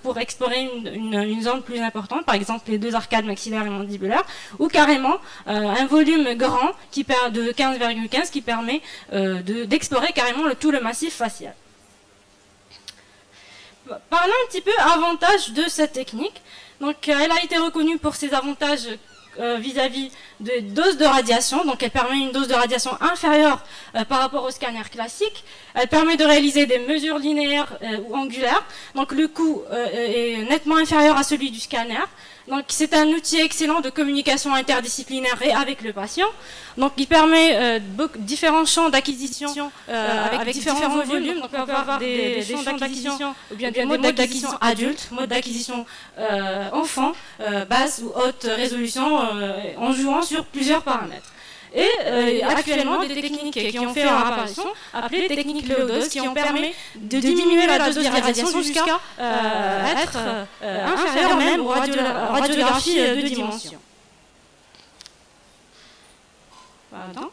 pour explorer une zone plus importante, par exemple les 2 arcades maxillaires et mandibulaires, ou carrément un volume grand de 15,15 qui permet d'explorer carrément tout le massif facial. Parlons un petit peu avantages de cette technique. Donc, elle a été reconnue pour ses avantages vis-à-vis de doses de radiation. Donc, elle permet une dose de radiation inférieure par rapport au scanner classique. Elle permet de réaliser des mesures linéaires ou angulaires. Donc, le coût est nettement inférieur à celui du scanner. Donc, c'est un outil excellent de communication interdisciplinaire et avec le patient. Donc, il permet différents champs d'acquisition avec différents volumes. Donc, on peut avoir des champs d'acquisition ou bien des modes d'acquisition adultes, modes d'acquisition enfants, basse ou haute résolution, en jouant sur plusieurs paramètres. Et actuellement, des techniques qui ont fait leur apparition, appelées techniques low dose, qui ont permis de diminuer la dose d'irradiation jusqu'à être inférieure même aux radiographies de dimension. Pardon.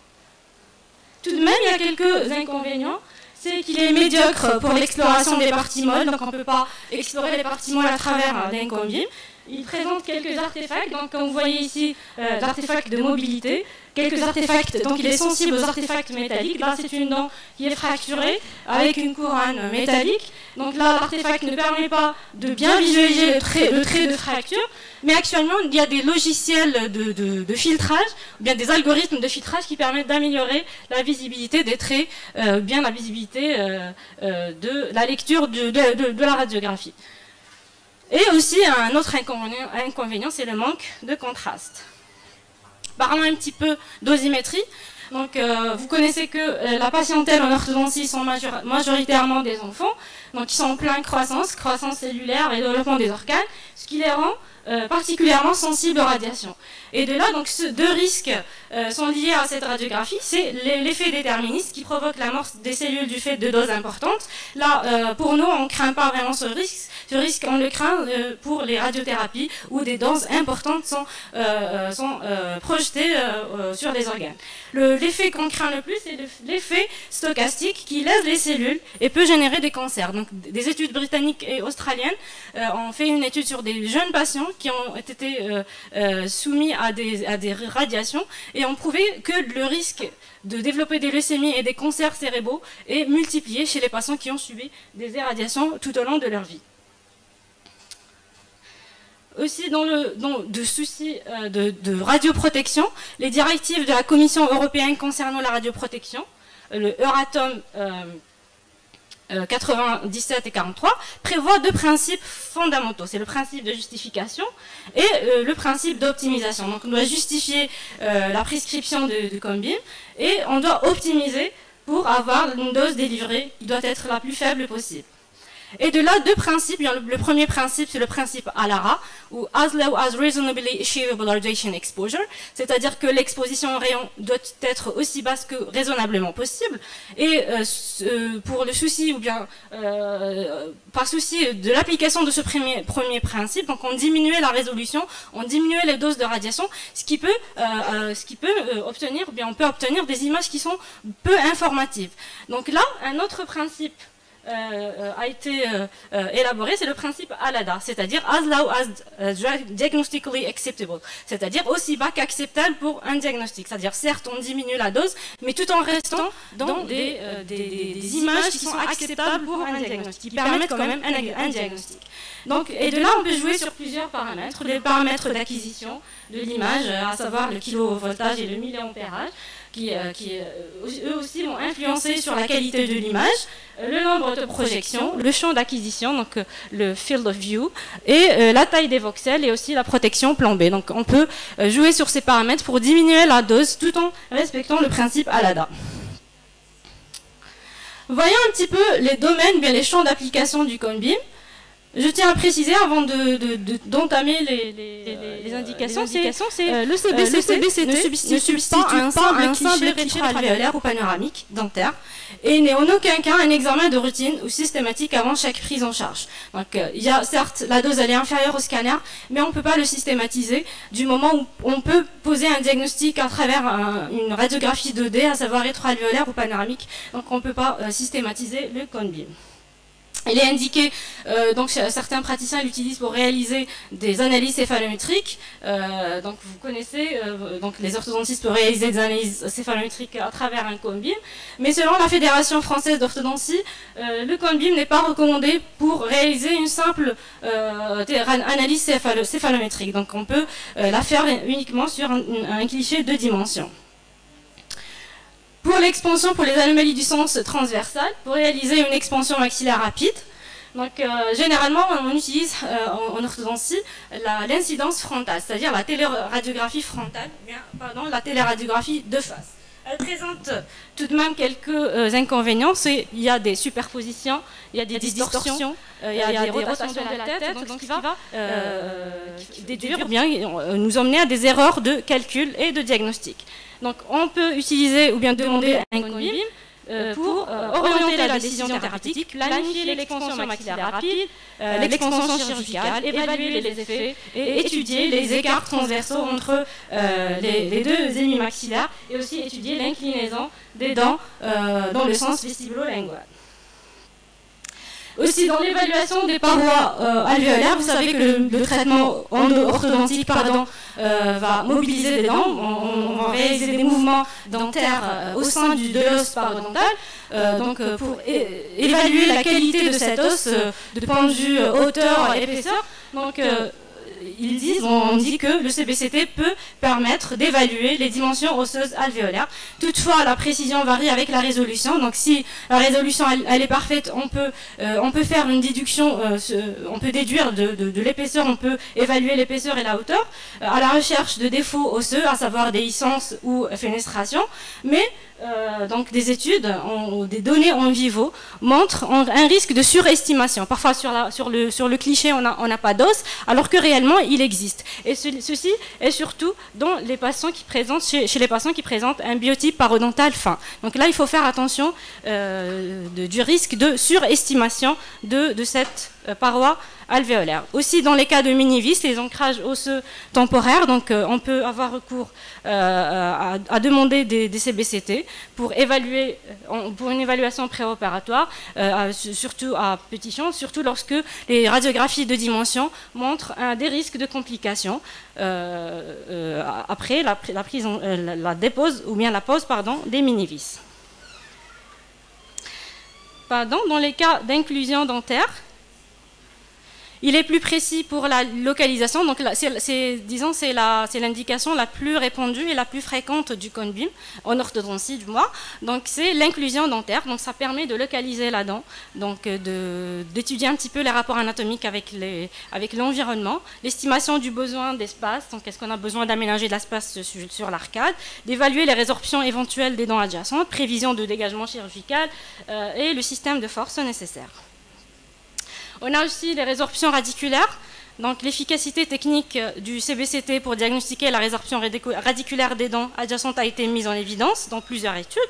Tout de même, il y a quelques inconvénients. C'est qu'il est médiocre pour l'exploration des parties molles, donc on ne peut pas explorer les parties molles à travers d'un combi. Il présente quelques artefacts, donc comme vous voyez ici, l'artefact de mobilité, quelques artefacts, donc il est sensible aux artefacts métalliques. Là, c'est une dent qui est fracturée avec une couronne métallique. Donc là, l'artefact ne permet pas de bien visualiser le trait de fracture, mais actuellement, il y a des logiciels de filtrage, ou bien des algorithmes de filtrage qui permettent d'améliorer la visibilité des traits, bien la visibilité de la lecture de la radiographie. Et aussi, un autre inconvénient, c'est le manque de contraste. Parlons un petit peu d'osimétrie. Donc, vous connaissez que la patientèle en orthodontie sont majoritairement des enfants, donc ils sont en pleine croissance cellulaire et développement des organes, ce qui les rend particulièrement sensibles aux radiations. Et de là, donc, deux risques sont liés à cette radiographie. C'est l'effet déterministe qui provoque la mort des cellules du fait de doses importantes. Là, pour nous, on ne craint pas vraiment ce risque. Ce risque, on le craint pour les radiothérapies où des doses importantes sont projetées sur les organes. L'effet qu'on craint le plus, c'est l'effet stochastique qui lèse les cellules et peut générer des cancers. Donc, des études britanniques et australiennes ont fait une étude sur des jeunes patients qui ont été soumis à des radiations et ont prouvé que le risque de développer des leucémies et des cancers cérébraux est multiplié chez les patients qui ont subi des irradiations tout au long de leur vie. Aussi, dans de soucis de radioprotection, les directives de la Commission européenne concernant la radioprotection, le Euratom 97 et 43, prévoient deux principes fondamentaux. C'est le principe de justification et le principe d'optimisation. Donc, on doit justifier la prescription de Combim et on doit optimiser pour avoir une dose délivrée qui doit être la plus faible possible. Et de là, deux principes. Le premier principe, c'est le principe ALARA, ou As Low as Reasonably Achievable Radiation Exposure, c'est-à-dire que l'exposition au rayon doit être aussi basse que raisonnablement possible. Et pour le souci, ou bien par souci de l'application de ce premier principe, donc on diminuait la résolution, on diminuait les doses de radiation, ce qui peut obtenir, ou bien on peut obtenir des images qui sont peu informatives. Donc là, un autre principe a été élaboré, c'est le principe ALADA, c'est-à-dire as low as diagnostically acceptable, c'est-à-dire aussi bas qu'acceptable pour un diagnostic. C'est-à-dire, certes, on diminue la dose, mais tout en restant dans des images qui sont acceptables pour un diagnostic, qui permettent quand même un diagnostic. Donc, et de là, on peut jouer sur plusieurs paramètres, les paramètres d'acquisition de l'image, à savoir le kilovoltage et le milliampérage, qui eux aussi vont influencer sur la qualité de l'image, le nombre de projections, le champ d'acquisition, donc le field of view, et la taille des voxels et aussi la protection plan B. Donc on peut jouer sur ces paramètres pour diminuer la dose tout en respectant le principe ALADA. Voyons un petit peu les domaines, bien les champs d'application du Combim. Je tiens à préciser, avant d'entamer les indications, c'est le CBCT ne substitue pas un simple rétroalvéolaire ou panoramique dentaire et n'est en aucun cas un examen de routine ou systématique avant chaque prise en charge. Donc, il y a certes, la dose elle est inférieure au scanner, mais on ne peut pas le systématiser du moment où on peut poser un diagnostic à travers une radiographie 2D, à savoir rétroalvéolaire ou panoramique. Donc, on ne peut pas systématiser le Combim. Il est indiqué, donc certains praticiens l'utilisent pour réaliser des analyses céphalométriques. Donc vous connaissez, donc les orthodontistes peuvent réaliser des analyses céphalométriques à travers un cone beam. Mais selon la Fédération française d'orthodontie, le cone beam n'est pas recommandé pour réaliser une simple analyse céphalométrique. Donc on peut la faire uniquement sur un cliché de dimension. Pour l'expansion, pour les anomalies du sens transversal, pour réaliser une expansion maxillaire rapide, donc généralement on utilise en orthodontie l'incidence frontale, c'est-à-dire la téléradiographie frontale, pardon, la téléradiographie de face. Elle présente tout de même quelques inconvénients, il y a des superpositions, il y a des distorsions, il y a des rotations de la tête, donc ce qui va déduire, bien, nous emmener à des erreurs de calcul et de diagnostic. Donc on peut utiliser ou bien demander un cone beam pour orienter la décision thérapeutique, planifier l'expansion maxillaire rapide, l'expansion chirurgicale, évaluer les effets et étudier les écarts transversaux entre les deux ennemis maxillaires et aussi étudier l'inclinaison des dents dans le sens vestibulo-lingual. Aussi, dans l'évaluation des parois alvéolaires, vous savez que le traitement orthodontique va mobiliser des dents. On va réaliser des mouvements dentaires au sein de l'os parodontal. Donc, pour évaluer la qualité de cet os, de point de vue hauteur et épaisseur. Donc, on dit que le CBCT peut permettre d'évaluer les dimensions osseuses alvéolaires. Toutefois, la précision varie avec la résolution. Donc, si la résolution elle est parfaite, on peut faire une déduction, on peut déduire de l'épaisseur, on peut évaluer l'épaisseur et la hauteur à la recherche de défauts osseux, à savoir des licences ou fenestrations. Mais donc des études, des données en vivo montrent un risque de surestimation. Parfois sur le cliché on n'a pas d'os, alors que réellement il existe. Et ceci est surtout dans les patients qui présentent, chez les patients qui présentent un biotype parodontal fin. Donc là il faut faire attention du risque de surestimation de cette paroi alvéolaire. Aussi dans les cas de mini-vis, les ancrages osseux temporaires, donc on peut avoir recours à demander des CBCT pour évaluer, pour une évaluation préopératoire, surtout à petit champ, surtout lorsque les radiographies de dimension montrent des risques de complications après la dépose ou bien la pose des mini-vis. Dans les cas d'inclusion dentaire, il est plus précis pour la localisation, donc c'est l'indication la plus répandue et la plus fréquente du cone beam, en orthodontie du moins. Donc c'est l'inclusion dentaire, donc ça permet de localiser la dent, donc d'étudier un petit peu les rapports anatomiques avec l'environnement, l'estimation du besoin d'espace, donc est-ce qu'on a besoin d'aménager de l'espace sur l'arcade, d'évaluer les résorptions éventuelles des dents adjacentes, prévision de dégagement chirurgical et le système de force nécessaire. On a aussi les résorptions radiculaires. Donc l'efficacité technique du CBCT pour diagnostiquer la résorption radiculaire des dents adjacentes a été mise en évidence dans plusieurs études.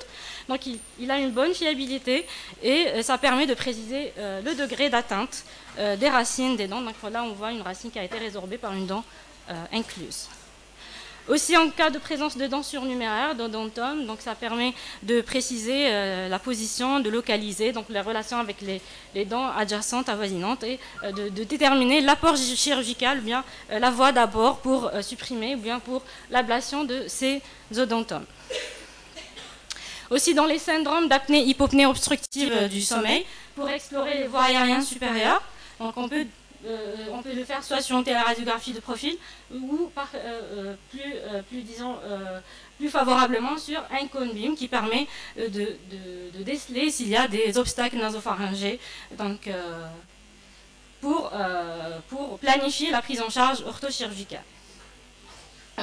Donc il a une bonne fiabilité et ça permet de préciser le degré d'atteinte des racines des dents. Donc là on voit une racine qui a été résorbée par une dent incluse. Aussi en cas de présence de dents surnuméraires, d'odontome, donc ça permet de préciser la position, de localiser donc les relations avec les dents adjacentes, avoisinantes et de déterminer l'apport chirurgical, ou bien la voie d'abord pour supprimer ou bien pour l'ablation de ces odontomes. Aussi dans les syndromes d'apnée hypopnée obstructive du sommeil, pour explorer les voies aériennes supérieures, donc on peut le faire soit sur une téléradiographie de profil ou plus favorablement sur un cone beam qui permet de déceler s'il y a des obstacles nasopharyngés donc, pour planifier la prise en charge orthochirurgicale.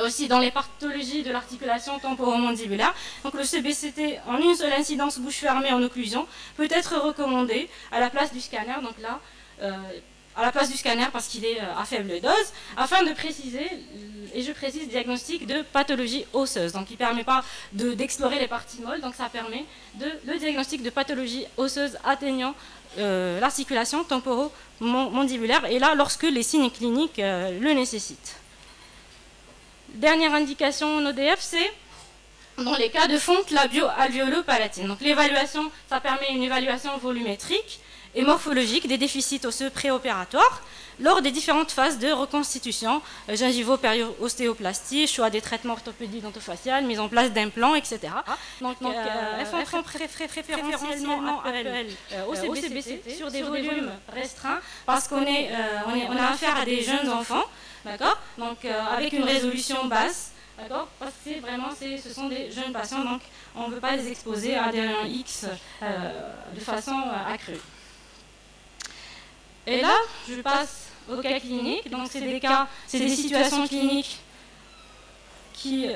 Aussi dans les pathologies de l'articulation temporomandibulaire, donc le CBCT en une seule incidence bouche fermée en occlusion peut être recommandé à la place du scanner, donc là à la place du scanner parce qu'il est à faible dose, afin de préciser, et je précise, diagnostic de pathologie osseuse. Donc il ne permet pas d'explorer les parties molles, donc ça permet le diagnostic de pathologie osseuse atteignant l'articulation temporomandibulaire, et là lorsque les signes cliniques le nécessitent. Dernière indication en ODF, c'est dans les cas de fonte labio-alvéolo-palatine. Donc l'évaluation, ça permet une évaluation volumétrique et morphologiques des déficits osseux préopératoires lors des différentes phases de reconstitution, gingivo-ostéoplastie, choix des traitements orthopédiques dentofaciales, mise en place d'implants, etc. Donc elles font préférentiellement appel au CBCT sur des volumes restreints parce qu'on a affaire à des jeunes enfants, d'accord, donc avec une résolution basse. D'accord. Parce que ce sont des jeunes patients, donc on ne veut pas les exposer à des rayons X de façon accrue. Et là, je passe au cas clinique. Donc c'est des situations cliniques qui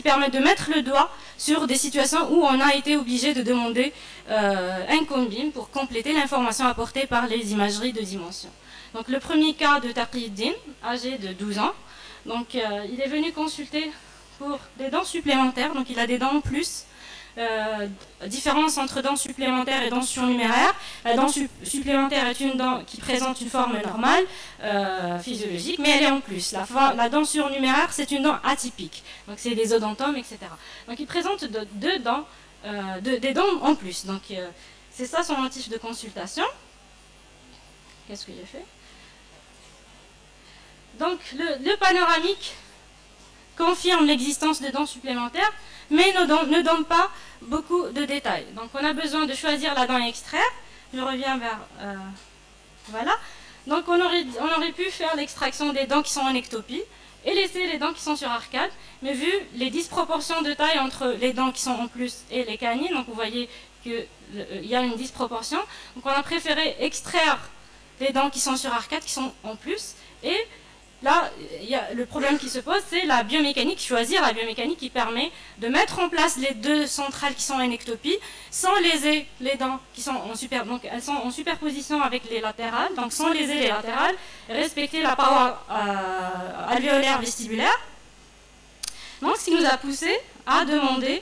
permettent de mettre le doigt sur des situations où on a été obligé de demander un cone-beam pour compléter l'information apportée par les imageries de dimension. Donc le premier cas de Taqiyuddin, âgé de 12 ans. Donc il est venu consulter pour des dents supplémentaires, donc il a des dents en plus. Différence entre dents supplémentaires et dents surnuméraires. La dent supplémentaire est une dent qui présente une forme normale, physiologique, mais elle est en plus. La dent surnuméraire, c'est une dent atypique. Donc c'est des odontomes, etc. Donc il présente des dents en plus. Donc c'est ça son motif de consultation. Qu'est-ce que j'ai fait? Donc le panoramique confirme l'existence de dents supplémentaires, mais ne donne pas beaucoup de détails. Donc on a besoin de choisir la dent à extraire. Je reviens vers... voilà. Donc on aurait pu faire l'extraction des dents qui sont en ectopie et laisser les dents qui sont sur arcade, mais vu les disproportions de taille entre les dents qui sont en plus et les canines, donc vous voyez qu'il y a une disproportion, donc on a préféré extraire les dents qui sont sur arcade, qui sont en plus, et là, le problème qui se pose, c'est la biomécanique, choisir la biomécanique qui permet de mettre en place les deux centrales qui sont en ectopie, sans léser les dents qui sont donc elles sont en superposition avec les latérales, donc sans léser les latérales, respecter la paroi alvéolaire vestibulaire. Donc ce qui nous a poussé à demander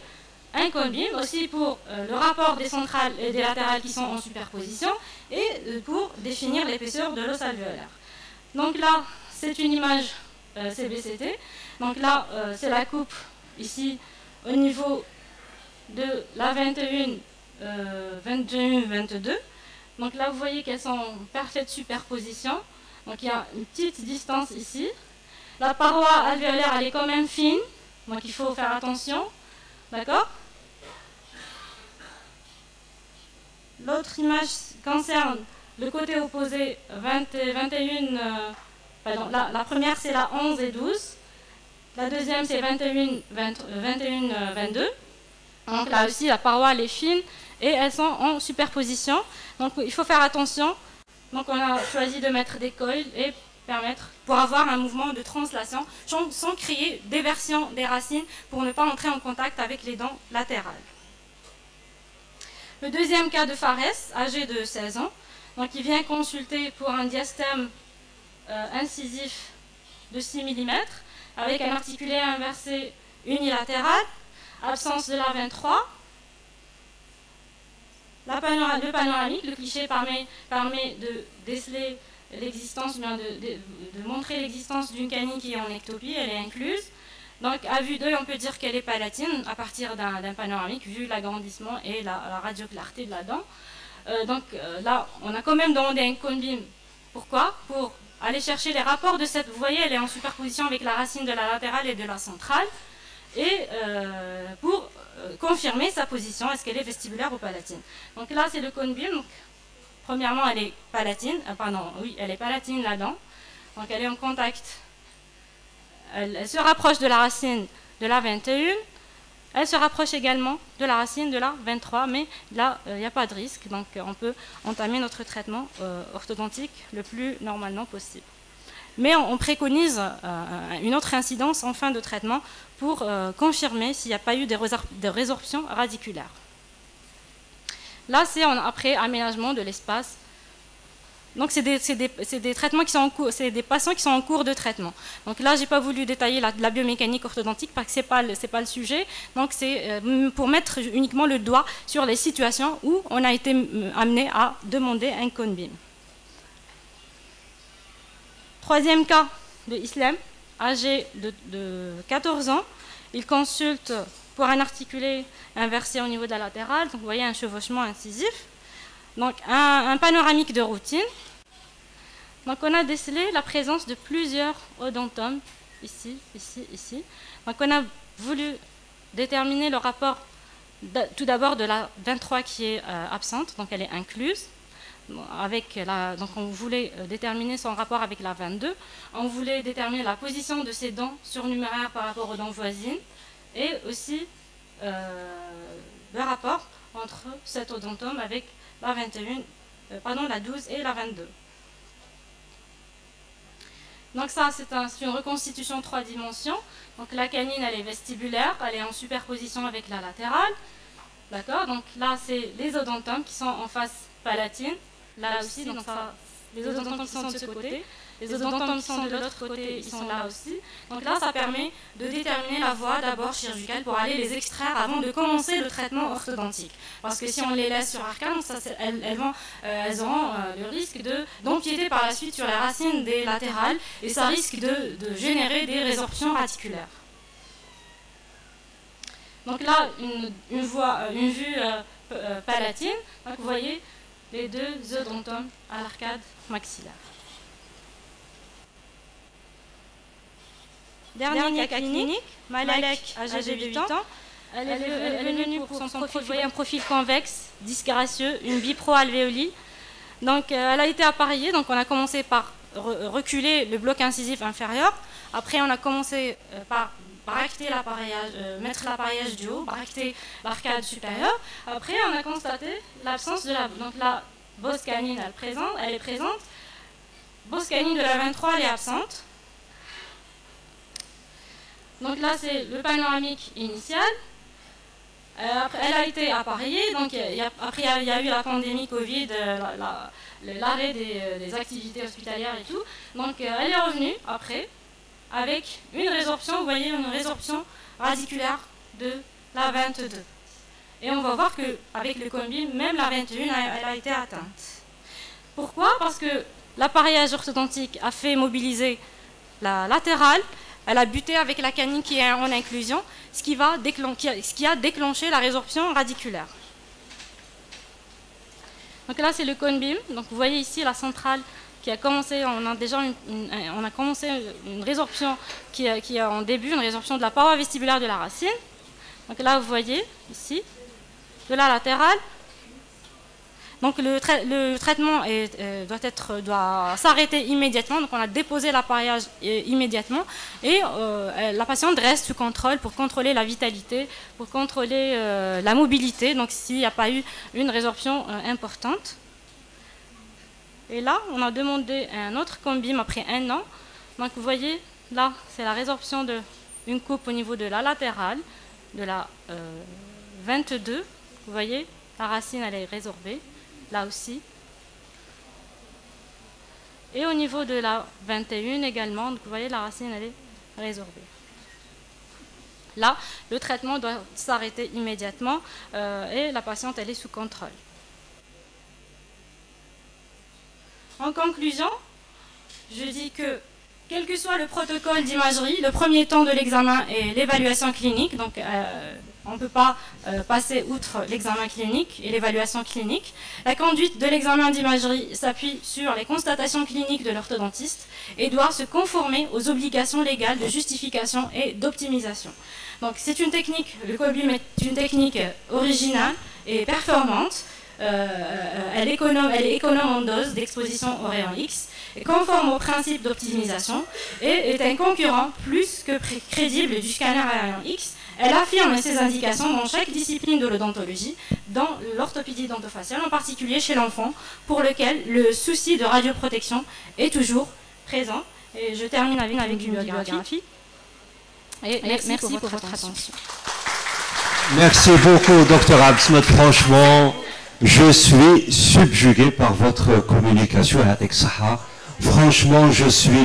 un cone-beam aussi pour le rapport des centrales et des latérales qui sont en superposition et pour définir l'épaisseur de l'os alvéolaire. Donc là, c'est une image CBCT. Donc là, c'est la coupe ici au niveau de la 21, 22. Donc là, vous voyez qu'elles sont en parfaite superposition. Donc il y a une petite distance ici. La paroi alvéolaire, elle est quand même fine. Donc il faut faire attention. D'accord? L'autre image concerne le côté opposé 21. Pardon, la première c'est la 11 et 12, la deuxième c'est 21, 22. Donc là aussi la paroi elle est fine et elles sont en superposition. Donc il faut faire attention. Donc on a choisi de mettre des coils et pour avoir un mouvement de translation sans créer déversion des racines pour ne pas entrer en contact avec les dents latérales. Le deuxième cas de Fares, âgé de 16 ans, donc il vient consulter pour un diastème incisif de 6 mm avec un articulé inversé unilatéral, absence de la 23. Le panoramique, le cliché permet de déceler l'existence, de montrer l'existence d'une canine qui est en ectopie, elle est incluse. Donc à vue d'œil, on peut dire qu'elle est palatine à partir d'un panoramique vu l'agrandissement et la radioclarté de la dent. Là, on a quand même demandé un cone-beam. Pourquoi? Pour aller chercher les rapports de cette... Vous voyez, elle est en superposition avec la racine de la latérale et de la centrale. Et pour confirmer sa position, est-ce qu'elle est vestibulaire ou palatine. Donc là, c'est le cone-beam. Premièrement, elle est palatine. Elle est palatine, la dent. Donc elle est en contact. Elle se rapproche de la racine de la 21. Elle se rapproche également de la racine de la 23, mais là, il n'y a pas de risque, donc on peut entamer notre traitement orthodontique le plus normalement possible. Mais on préconise une autre incidence en fin de traitement pour confirmer s'il n'y a pas eu de résorption radiculaire. Là, c'est après aménagement de l'espace. Donc, c'est des traitements qui sont en cours, c'est des patients qui sont en cours de traitement. Donc là, je n'ai pas voulu détailler la biomécanique orthodontique parce que ce n'est pas le sujet. Donc, c'est pour mettre uniquement le doigt sur les situations où on a été amené à demander un cone-beam. Troisième cas de Islam, âgé de 14 ans. Il consulte pour un articulé inversé au niveau de la latérale. Donc, vous voyez un chevauchement incisif. Donc un panoramique de routine. Donc on a décelé la présence de plusieurs odontums, ici, ici, ici. Donc on a voulu déterminer le rapport tout d'abord de la 23 qui est absente, donc elle est incluse. Donc on voulait déterminer son rapport avec la 22. On voulait déterminer la position de ces dents surnuméraires par rapport aux dents voisines. Et aussi le rapport entre cet odontome avec la 21, la 12 et la 22. Donc ça, c'est une reconstitution en 3 dimensions. Donc la canine, elle est vestibulaire, elle est en superposition avec la latérale. D'accord. Donc là, c'est les odontomes qui sont en face palatine. Là aussi, donc ça, les odontomes qui sont de ce côté. Les odontomes qui sont de l'autre côté, ils sont là aussi. Donc là, ça permet de déterminer la voie d'abord chirurgicale pour aller les extraire avant de commencer le traitement orthodontique. Parce que si on les laisse sur arcane, elles auront le risque d'empiéter par la suite sur les racines des latérales et ça risque de générer des résorptions radiculaires. Donc là, une vue palatine. Donc vous voyez les 2 odontomes à l'arcade maxillaire. Dernier cas clinique, Malek, âgée de 8 ans. Elle est venue pour son profil, vous voyez, un profil convexe, disque gracieux, une bipro-alvéolie. Donc elle a été appareillée, donc on a commencé par reculer le bloc incisif inférieur. Après on a commencé par bracter l'appareillage, mettre l'appareillage du haut, bracter l'arcade supérieure. Après on a constaté l'absence de donc la bosse canine elle est présente. Bosse canine de la 23 elle est absente. Donc là, c'est le panoramique initial. Elle a été appareillée. Donc après, il y a eu la pandémie Covid, l'arrêt des activités hospitalières et tout. Donc elle est revenue après avec une résorption, vous voyez, une résorption radiculaire de la 22. Et on va voir qu'avec le combi, même la 21, elle a été atteinte. Pourquoi? Parce que l'appareillage orthodontique a fait mobiliser la latérale. Elle a buté avec la canine qui est en inclusion, ce qui a déclenché la résorption radiculaire. Donc là, c'est le cone beam. Donc vous voyez ici la centrale qui a commencé, on a commencé une résorption qui est en début, une résorption de la paroi vestibulaire de la racine. Donc là, vous voyez ici, de la latérale. Donc le traitement doit s'arrêter immédiatement. Donc on a déposé l'appareillage immédiatement et la patiente reste sous contrôle pour contrôler la vitalité, pour contrôler la mobilité. Donc s'il n'y a pas eu une résorption importante. Et là, on a demandé un autre combim après 1 an. Donc vous voyez, là, c'est la résorption d'une coupe au niveau de la latérale, de la 22. Vous voyez, la racine, elle est résorbée. Là aussi. Et au niveau de la 21 également, donc vous voyez la racine elle est résorbée. Là, le traitement doit s'arrêter immédiatement et la patiente elle est sous contrôle. En conclusion, je dis que quel que soit le protocole d'imagerie, le premier temps de l'examen est l'évaluation clinique. Donc on ne peut pas passer outre l'examen clinique et l'évaluation clinique. La conduite de l'examen d'imagerie s'appuie sur les constatations cliniques de l'orthodontiste et doit se conformer aux obligations légales de justification et d'optimisation. Donc c'est une technique, le cobim est une technique originale et performante. Elle est économe en dose d'exposition au rayon X, est conforme au principe d'optimisation et est un concurrent plus que crédible du scanner à rayon X. Elle affirme ses indications dans chaque discipline de l'odontologie, dans l'orthopédie dentofaciale, en particulier chez l'enfant, pour lequel le souci de radioprotection est toujours présent. Et je termine avec une biographie. Et merci pour votre attention. Merci beaucoup, Dr Abdessamad. Franchement, je suis subjugué par votre communication avec Saha. Franchement, je suis